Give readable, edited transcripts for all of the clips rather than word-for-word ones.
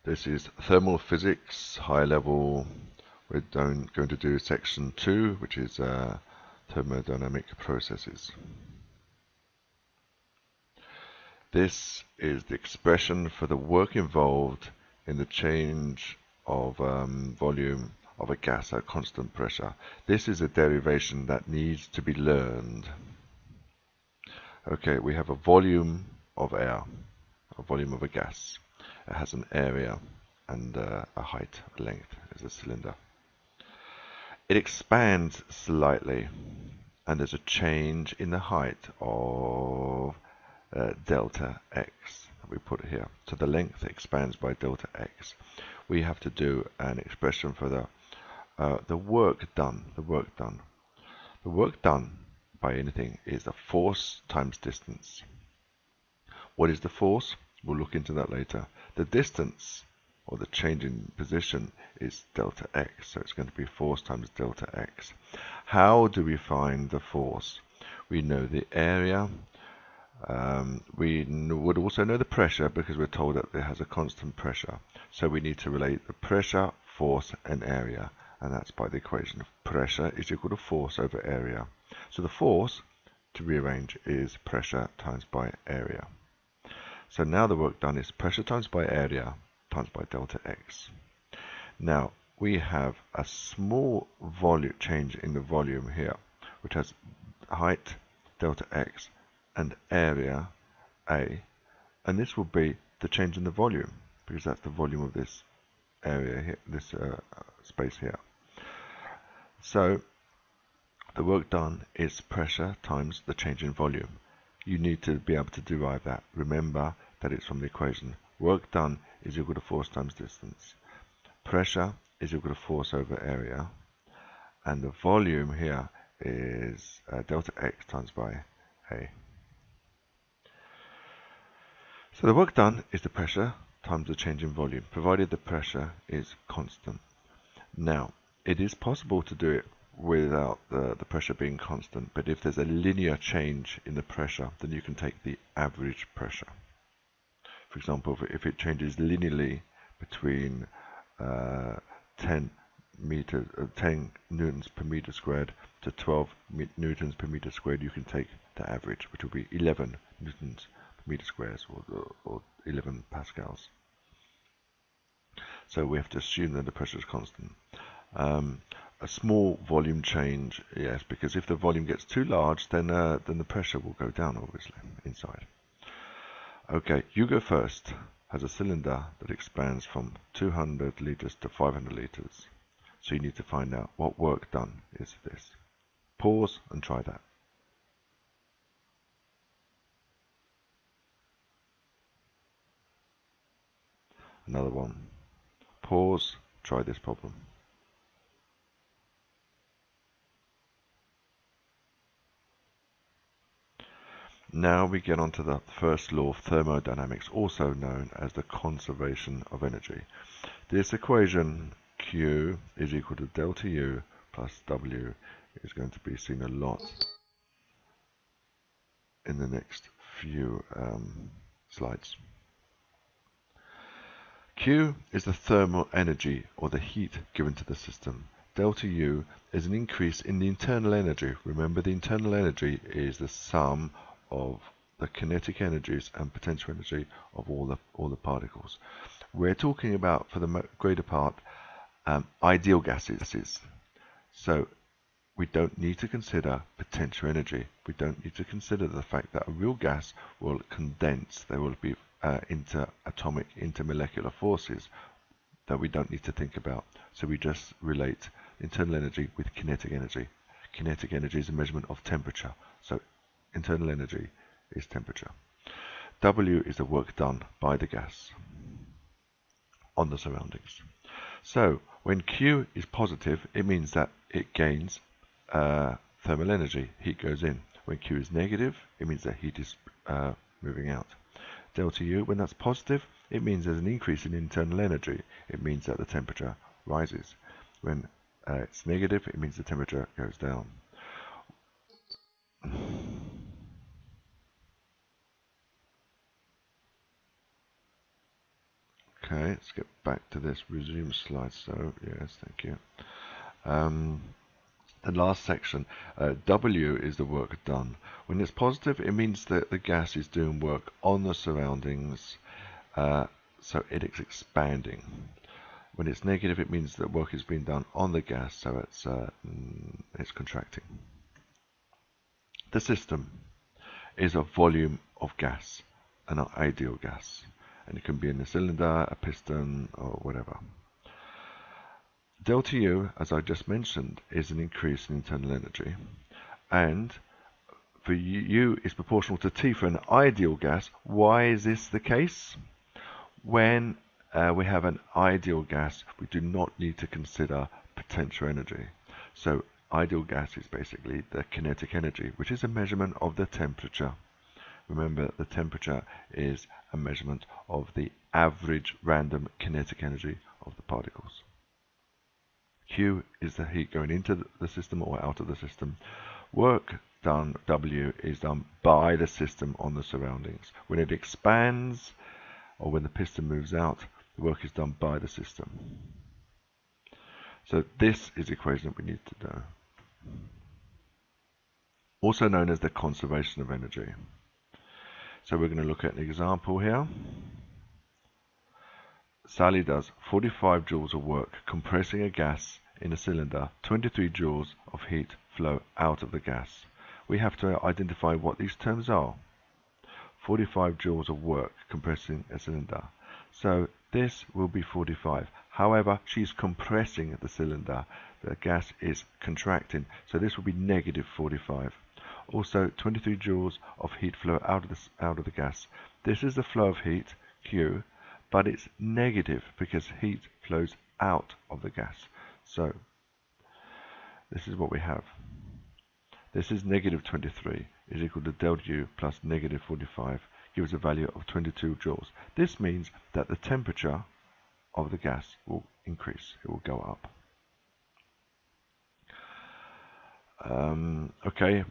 This is thermal physics, high level. We're going to do section 2, which is thermodynamic processes. This is the expression for the work involved in the change of volume of a gas at constant pressure. This is a derivation that needs to be learned. Okay, we have a volume of air, a volume of a gas. It has an area and a height, a length, as a cylinder. It expands slightly, and there's a change in the height of delta x that we put here. So the length expands by delta x. We have to do an expression for the work done. The work done by anything is the force times distance. What is the force? We'll look into that later. The distance, or the change in position, is delta x. So it's going to be force times delta x. How do we find the force? We know the area. We would also know the pressure because we're told that it has a constant pressure. So we need to relate the pressure, force, and area. And that's by the equation of pressure is equal to force over area. So the force, to rearrange, is pressure times by area. So now the work done is pressure times by area times by delta x. Now we have a small volume change in the volume here, which has height delta x and area a, and this will be the change in the volume because that's the volume of this area here, this space here. So the work done is pressure times the change in volume. You need to be able to derive that. Remember that it's from the equation. Work done is equal to force times distance. Pressure is equal to force over area, and the volume here is delta x times by a. So the work done is the pressure times the change in volume, provided the pressure is constant. Now, it is possible to do it without the pressure being constant, but if there's a linear change in the pressure, then you can take the average pressure. For example, if it changes linearly between 10 newtons per meter squared to 12 newtons per meter squared, you can take the average, which will be 11 newtons per meter squared, or 11 pascals. So we have to assume that the pressure is constant. A small volume change, yes, because if the volume gets too large, then the pressure will go down, obviously, inside. Okay, you go first. Has a cylinder that expands from 200 liters to 500 liters. So you need to find out what work done is this. Pause and try that. Another one. Pause, try this problem. Now we get on to the first law of thermodynamics, also known as the conservation of energy. This equation, Q is equal to delta U plus W, is going to be seen a lot in the next few slides. Q is the thermal energy, or the heat given to the system. Delta U is an increase in the internal energy. Remember, the internal energy is the sum of the kinetic energies and potential energy of all the particles. We're talking about, for the greater part, ideal gases. So we don't need to consider potential energy. We don't need to consider the fact that a real gas will condense. There will be interatomic, intermolecular forces that we don't need to think about. So we just relate internal energy with kinetic energy. Kinetic energy is a measurement of temperature. So internal energy is temperature. W is the work done by the gas on the surroundings. So when Q is positive, it means that it gains thermal energy. Heat goes in. When Q is negative, it means that heat is moving out. Delta U, when that's positive, it means there's an increase in internal energy. It means that the temperature rises. When it's negative, it means the temperature goes down. Okay, let's get back to this. Resume slideshow. Yes, thank you. The last section, W is the work done. When it's positive, it means that the gas is doing work on the surroundings, so it is expanding. When it's negative, it means that work is being done on the gas, so it's contracting. The system is a volume of gas, an ideal gas, and it can be in a cylinder, a piston, or whatever. Delta U, as I just mentioned, is an increase in internal energy, and for U is proportional to T for an ideal gas. Why is this the case? When we have an ideal gas, we do not need to consider potential energy. So ideal gas is basically the kinetic energy, which is a measurement of the temperature. Remember, the temperature is a measurement of the average random kinetic energy of the particles. Q is the heat going into the system or out of the system. Work done, W, is done by the system on the surroundings. When it expands, or when the piston moves out, the work is done by the system. So this is the equation that we need to know. Also known as the conservation of energy. So we're going to look at an example here. Sally does 45 joules of work compressing a gas in a cylinder. 23 joules of heat flow out of the gas. We have to identify what these terms are. 45 joules of work compressing a cylinder. So this will be 45. However, she's compressing the cylinder. The gas is contracting. So this will be negative 45. Also, 23 joules of heat flow out of the gas. This is the flow of heat, Q, but it's negative because heat flows out of the gas. So this is what we have. This is negative 23 is equal to delta U plus negative 45, gives a value of 22 joules. This means that the temperature of the gas will increase. It will go up. Okay,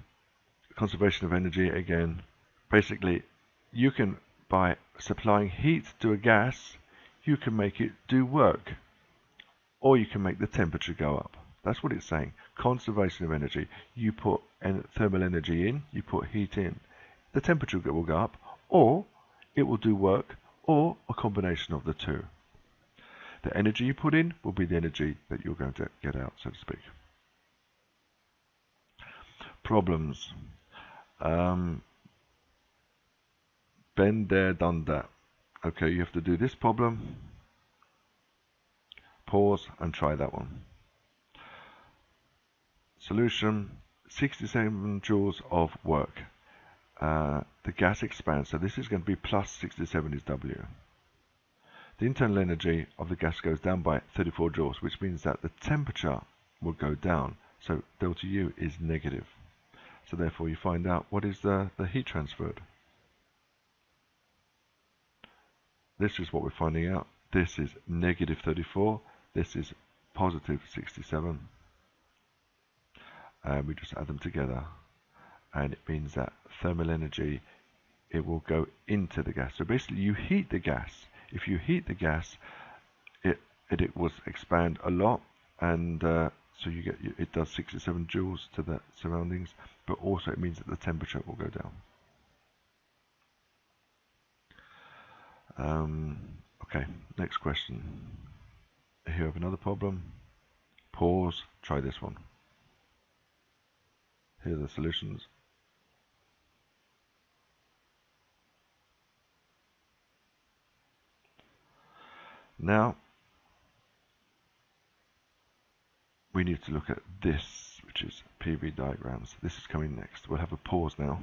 conservation of energy again. Basically, you can, by supplying heat to a gas, you can make it do work, or you can make the temperature go up. That's what it's saying. Conservation of energy. You put thermal energy in, you put heat in. The temperature will go up, or it will do work, or a combination of the two. The energy you put in will be the energy that you're going to get out, so to speak. Problems. Been there, done that. Okay, you have to do this problem, pause, and try that one. Solution, 67 joules of work. The gas expands, so this is going to be plus 67 is W. The internal energy of the gas goes down by 34 joules, which means that the temperature will go down. So delta U is negative. So therefore you find out what is the heat transferred. This is what we're finding out. This is negative 34. This is positive 67. And we just add them together. And it means that thermal energy, it will go into the gas. So basically you heat the gas. If you heat the gas, it will expand a lot, and so you get, it does 67 joules to the surroundings, but also it means that the temperature will go down. Okay, next question. Here we have another problem. Pause, try this one. Here are the solutions. Now, we need to look at this, which is PV diagrams. This is coming next. We'll have a pause now.